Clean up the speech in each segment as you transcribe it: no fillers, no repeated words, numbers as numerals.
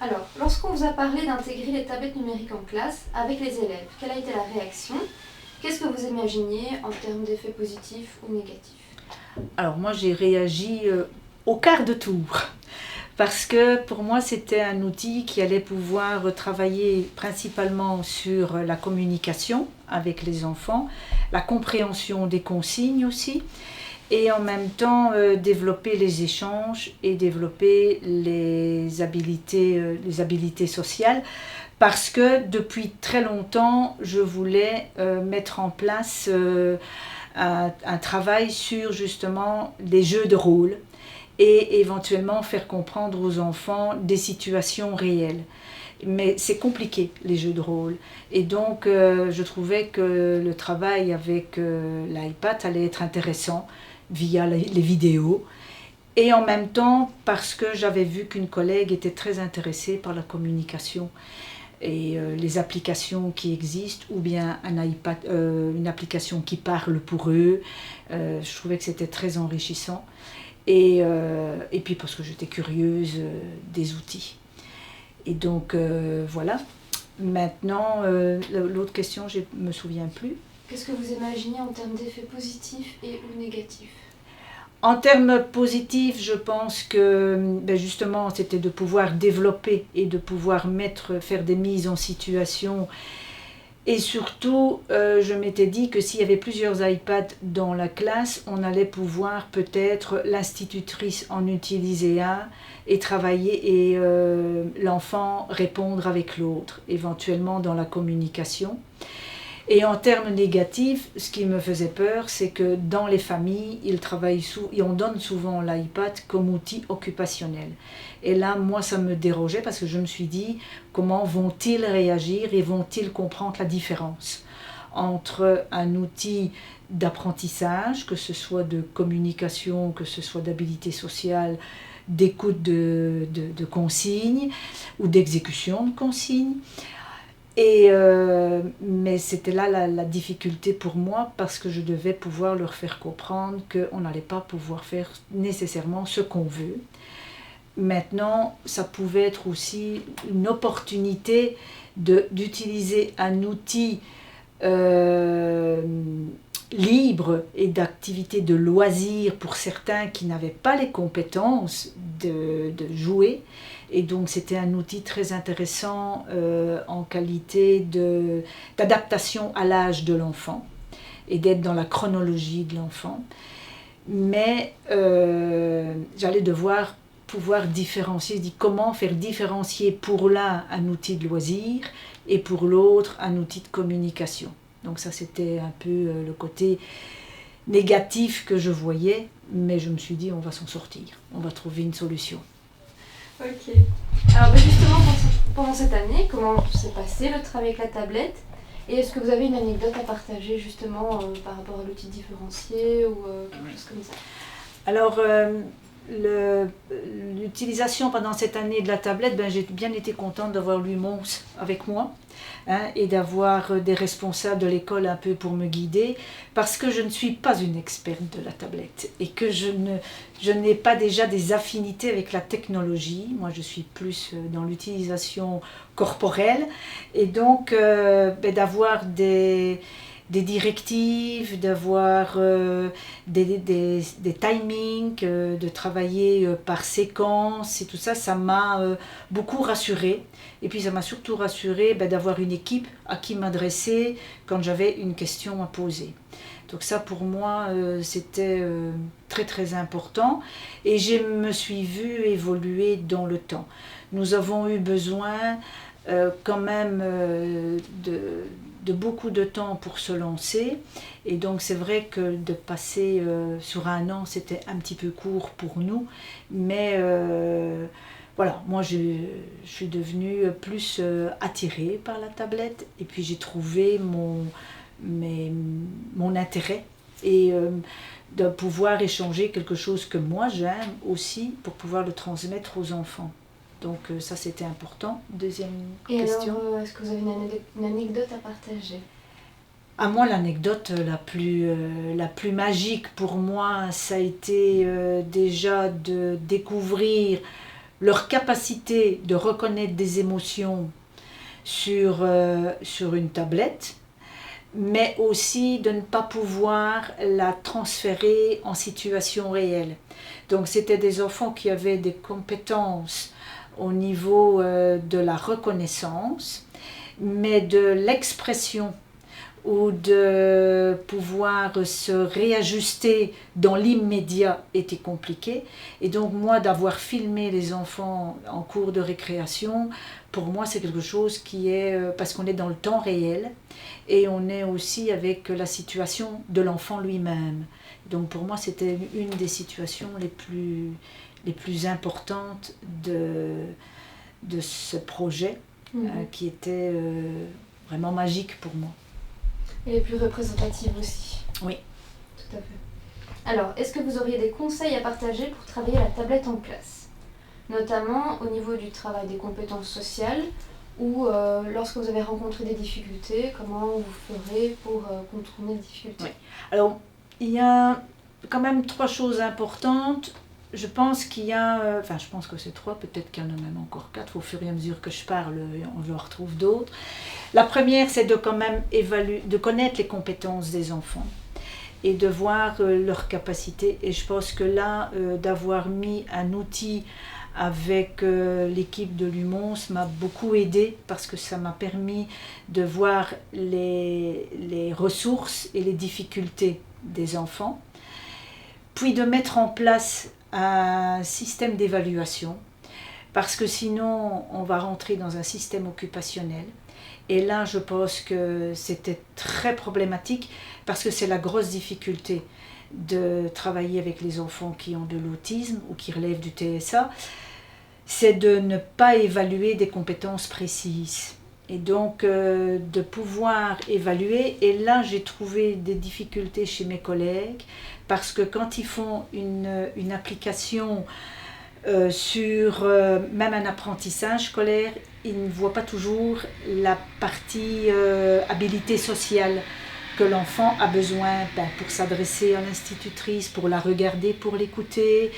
Alors, lorsqu'on vous a parlé d'intégrer les tablettes numériques en classe avec les élèves, quelle a été la réaction? Qu'est-ce que vous imaginiez en termes d'effets positifs ou négatifs? Alors moi j'ai réagi au quart de tour parce que pour moi c'était un outil qui allait pouvoir travailler principalement sur la communication avec les enfants, la compréhension des consignes aussi, et en même temps développer les échanges et développer les habilités sociales, parce que depuis très longtemps je voulais mettre en place un travail sur justement les jeux de rôle et éventuellement faire comprendre aux enfants des situations réelles. Mais c'est compliqué, les jeux de rôle. Et donc, je trouvais que le travail avec l'iPad allait être intéressant via les vidéos. Et en même temps, parce que j'avais vu qu'une collègue était très intéressée par la communication et les applications qui existent, ou bien un iPad, une application qui parle pour eux. Je trouvais que c'était très enrichissant. Et puis parce que j'étais curieuse des outils. Et donc voilà. Maintenant, l'autre question, je ne me souviens plus. Qu'est-ce que vous imaginez en termes d'effets positifs et ou négatifs? En termes positifs, je pense que justement, c'était de pouvoir développer et de pouvoir faire des mises en situation. Et surtout, je m'étais dit que s'il y avait plusieurs iPads dans la classe, on allait pouvoir peut-être l'institutrice en utiliser un et travailler et l'enfant répondre avec l'autre, éventuellement dans la communication. Et en termes négatifs, ce qui me faisait peur, c'est que dans les familles, on donne souvent l'iPad comme outil occupationnel. Et là, moi, ça me dérangeait parce que je me suis dit, comment vont-ils réagir et vont-ils comprendre la différence entre un outil d'apprentissage, que ce soit de communication, que ce soit d'habilité sociale, d'écoute de consignes ou d'exécution de consignes. Mais c'était là la difficulté pour moi, parce que je devais pouvoir leur faire comprendre qu'on n'allait pas pouvoir faire nécessairement ce qu'on veut. Maintenant, ça pouvait être aussi une opportunité d'utiliser un outil libre et d'activité de loisir pour certains qui n'avaient pas les compétences de jouer. Et donc c'était un outil très intéressant en qualité d'adaptation à l'âge de l'enfant et d'être dans la chronologie de l'enfant. Mais j'allais devoir pouvoir différencier, comment faire différencier pour l'un un outil de loisir et pour l'autre un outil de communication. Donc ça c'était un peu le côté négatif que je voyais, mais je me suis dit on va s'en sortir, on va trouver une solution. Ok. Alors justement, pendant cette année, comment s'est passé le travail avec la tablette? Et est-ce que vous avez une anecdote à partager justement par rapport à l'outil différencié ou quelque chose comme ça? Alors, l'utilisation pendant cette année de la tablette, j'ai bien été contente d'avoir l'UMONS avec moi, et d'avoir des responsables de l'école un peu pour me guider, parce que je ne suis pas une experte de la tablette et que je n'ai pas déjà des affinités avec la technologie. Moi, je suis plus dans l'utilisation corporelle, et donc d'avoir des directives, d'avoir des timings, de travailler par séquence et tout ça, ça m'a beaucoup rassurée. Et puis ça m'a surtout rassurée d'avoir une équipe à qui m'adresser quand j'avais une question à poser. Donc ça pour moi c'était très très important, et je me suis vue évoluer dans le temps. Nous avons eu besoin quand même de beaucoup de temps pour se lancer, et donc c'est vrai que de passer sur un an c'était un petit peu court pour nous, mais voilà, moi je suis devenue plus attirée par la tablette, et puis j'ai trouvé mon intérêt, et de pouvoir échanger quelque chose que moi j'aime aussi pour pouvoir le transmettre aux enfants. Donc ça c'était important. Deuxième question. Et alors, est-ce que vous avez une anecdote à partager? À moi, l'anecdote la plus magique pour moi, ça a été déjà de découvrir leur capacité de reconnaître des émotions sur une tablette, mais aussi de ne pas pouvoir la transférer en situation réelle. Donc c'était des enfants qui avaient des compétences au niveau de la reconnaissance, mais de l'expression ou de pouvoir se réajuster dans l'immédiat était compliqué. Et donc moi, d'avoir filmé les enfants en cours de récréation, pour moi c'est quelque chose qui est, parce qu'on est dans le temps réel, et on est aussi avec la situation de l'enfant lui-même. Donc pour moi c'était une des situations les plus importantes de ce projet, qui était vraiment magique pour moi. Et les plus représentatives aussi. Oui. Tout à fait. Alors, est-ce que vous auriez des conseils à partager pour travailler la tablette en classe? Notamment au niveau du travail des compétences sociales ou lorsque vous avez rencontré des difficultés, comment vous ferez pour contourner les difficultés? Oui. Alors, il y a quand même 3 choses importantes. Je pense qu'il y a, je pense que c'est 3, peut-être qu'il y en a même encore 4, au fur et à mesure que je parle, on en retrouve d'autres. La première, c'est de quand même de connaître les compétences des enfants et de voir leurs capacités. Et je pense que là, d'avoir mis un outil avec l'équipe de Lumons m'a beaucoup aidé, parce que ça m'a permis de voir les ressources et les difficultés des enfants, puis de mettre en place un système d'évaluation, parce que sinon on va rentrer dans un système occupationnel. Et là je pense que c'était très problématique, parce que c'est la grosse difficulté de travailler avec les enfants qui ont de l'autisme ou qui relèvent du TSA, c'est de ne pas évaluer des compétences précises. Et donc de pouvoir évaluer, et là j'ai trouvé des difficultés chez mes collègues, parce que quand ils font une application sur même un apprentissage scolaire, ils ne voient pas toujours la partie habilité sociale que l'enfant a besoin pour s'adresser à l'institutrice, pour la regarder, pour l'écouter,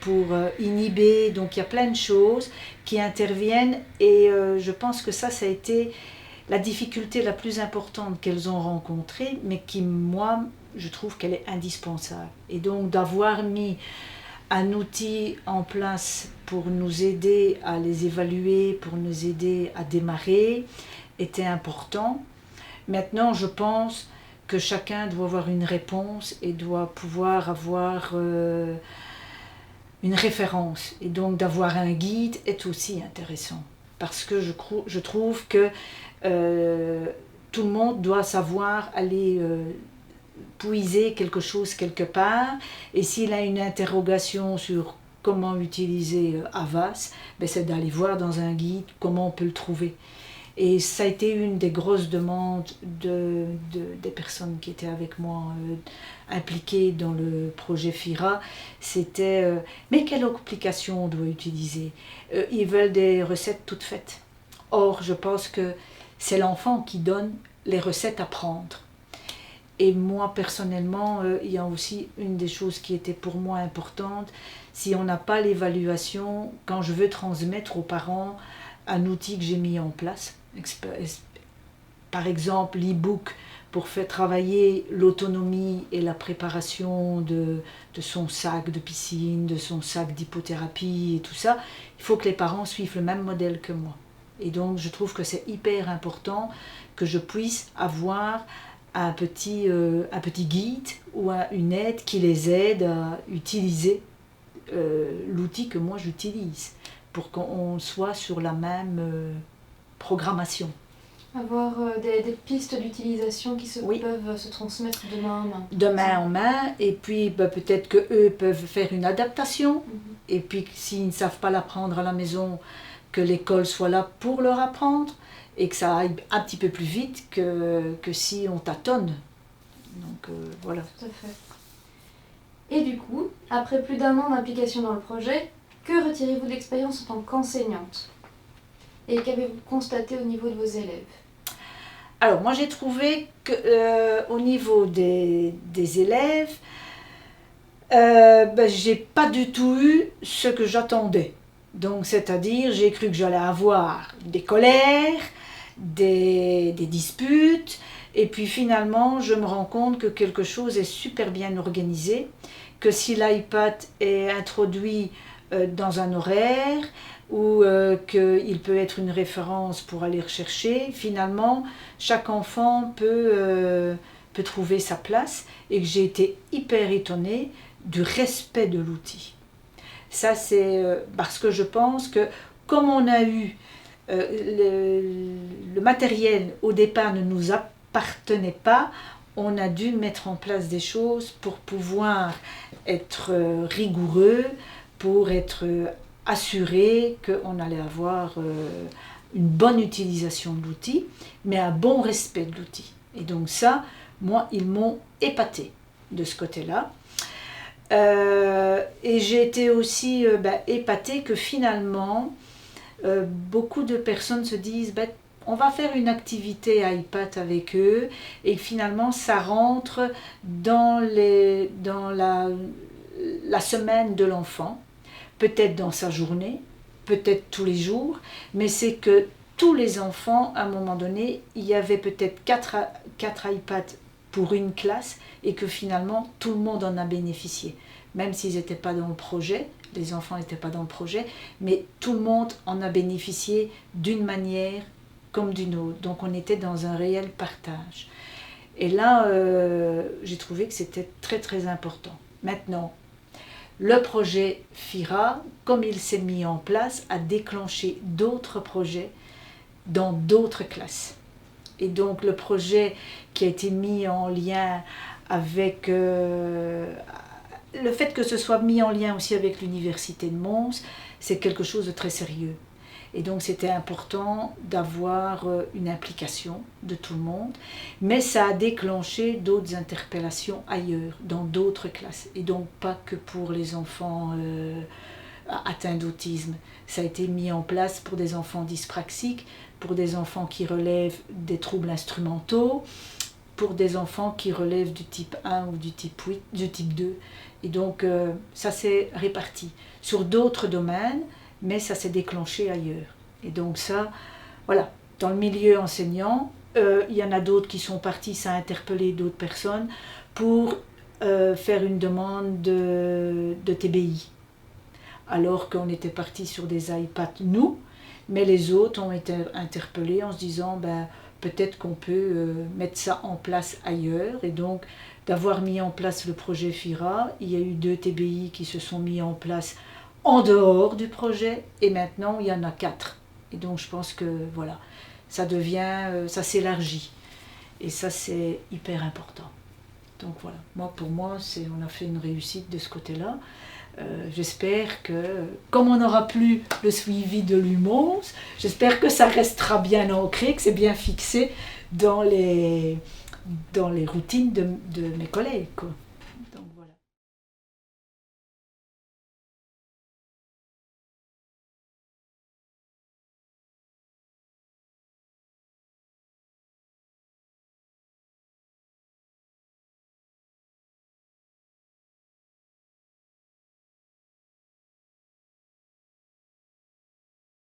pour inhiber. Donc il y a plein de choses qui interviennent, et je pense que ça a été la difficulté la plus importante qu'elles ont rencontrée, mais qui, moi, je trouve qu'elle est indispensable. Et donc d'avoir mis un outil en place pour nous aider à les évaluer, pour nous aider à démarrer, était important. Maintenant, je pense que chacun doit avoir une réponse et doit pouvoir avoir une référence. Et donc d'avoir un guide est aussi intéressant, parce que je trouve que tout le monde doit savoir aller puiser quelque chose quelque part, et s'il a une interrogation sur comment utiliser Avast, c'est d'aller voir dans un guide comment on peut le trouver. Et ça a été une des grosses demandes des personnes qui étaient avec moi impliquées dans le projet FIRA. C'était mais quelle application on doit utiliser? Ils veulent des recettes toutes faites. Or, je pense que c'est l'enfant qui donne les recettes à prendre. Et moi, personnellement, il y a aussi une des choses qui était pour moi importante. Si on n'a pas l'évaluation, quand je veux transmettre aux parents un outil que j'ai mis en place, par exemple l'e-book pour faire travailler l'autonomie et la préparation de son sac de piscine, de son sac d'hypothérapie et tout ça, il faut que les parents suivent le même modèle que moi. Et donc je trouve que c'est hyper important que je puisse avoir un petit guide ou une aide qui les aide à utiliser l'outil que moi j'utilise, pour qu'on soit sur la même programmation. Avoir des pistes d'utilisation qui peuvent se transmettre de main en main. De main en main, et puis peut-être qu'eux peuvent faire une adaptation, et puis s'ils ne savent pas l'apprendre à la maison, que l'école soit là pour leur apprendre, et que ça aille un petit peu plus vite que si on tâtonne. Donc voilà. Tout à fait. Et du coup, après plus d'1 an d'implication dans le projet, que retirez-vous de l'expérience en tant qu'enseignante? Et qu'avez-vous constaté au niveau de vos élèves? Alors moi j'ai trouvé qu'au niveau des élèves, J'ai pas du tout eu ce que j'attendais. Donc, c'est-à-dire, j'ai cru que j'allais avoir des colères, des disputes, et puis finalement, je me rends compte que quelque chose est super bien organisé, que si l'iPad est introduit dans un horaire, ou qu'il peut être une référence pour aller rechercher, finalement, chaque enfant peut trouver sa place, et que j'ai été hyper étonnée du respect de l'outil. Ça, c'est parce que je pense que comme on a eu le matériel au départ ne nous appartenait pas, on a dû mettre en place des choses pour pouvoir être rigoureux, pour être assuré qu'on allait avoir une bonne utilisation de l'outil, mais un bon respect de l'outil. Et donc ça, moi, ils m'ont épaté de ce côté-là. Et j'ai été aussi épatée que finalement, beaucoup de personnes se disent on va faire une activité iPad avec eux, et finalement ça rentre dans la semaine de l'enfant, peut-être dans sa journée, peut-être tous les jours, mais c'est que tous les enfants, à un moment donné, il y avait peut-être 4 iPads pour une classe, et que finalement tout le monde en a bénéficié. Même s'ils n'étaient pas dans le projet, les enfants n'étaient pas dans le projet, mais tout le monde en a bénéficié d'une manière comme d'une autre. Donc on était dans un réel partage. Et là, j'ai trouvé que c'était très très important. Maintenant, le projet FIRA, comme il s'est mis en place, a déclenché d'autres projets dans d'autres classes. Et donc le projet qui a été mis en lien avec le fait que ce soit mis en lien aussi avec l'université de Mons, c'est quelque chose de très sérieux. Et donc c'était important d'avoir une implication de tout le monde, mais ça a déclenché d'autres interpellations ailleurs, dans d'autres classes, et donc pas que pour les enfants atteints d'autisme. Ça a été mis en place pour des enfants dyspraxiques, pour des enfants qui relèvent des troubles instrumentaux, pour des enfants qui relèvent du type 1 ou du type 8, du type 2. Et donc ça s'est réparti sur d'autres domaines, mais ça s'est déclenché ailleurs. Et donc ça, voilà, dans le milieu enseignant, il y en a d'autres qui sont partis, ça a interpellé d'autres personnes pour faire une demande de TBI. Alors qu'on était parti sur des iPads, nous, mais les autres ont été interpellés en se disant, peut-être qu'on peut mettre ça en place ailleurs. Et donc, d'avoir mis en place le projet FIRA, il y a eu 2 TBI qui se sont mis en place en dehors du projet, et maintenant il y en a 4. Et donc je pense que voilà, ça s'élargit. Et ça, c'est hyper important. Donc voilà, pour moi, on a fait une réussite de ce côté-là. J'espère que, comme on n'aura plus le suivi de l'UMONS, j'espère que ça restera bien ancré, que c'est bien fixé dans les routines de mes collègues, quoi.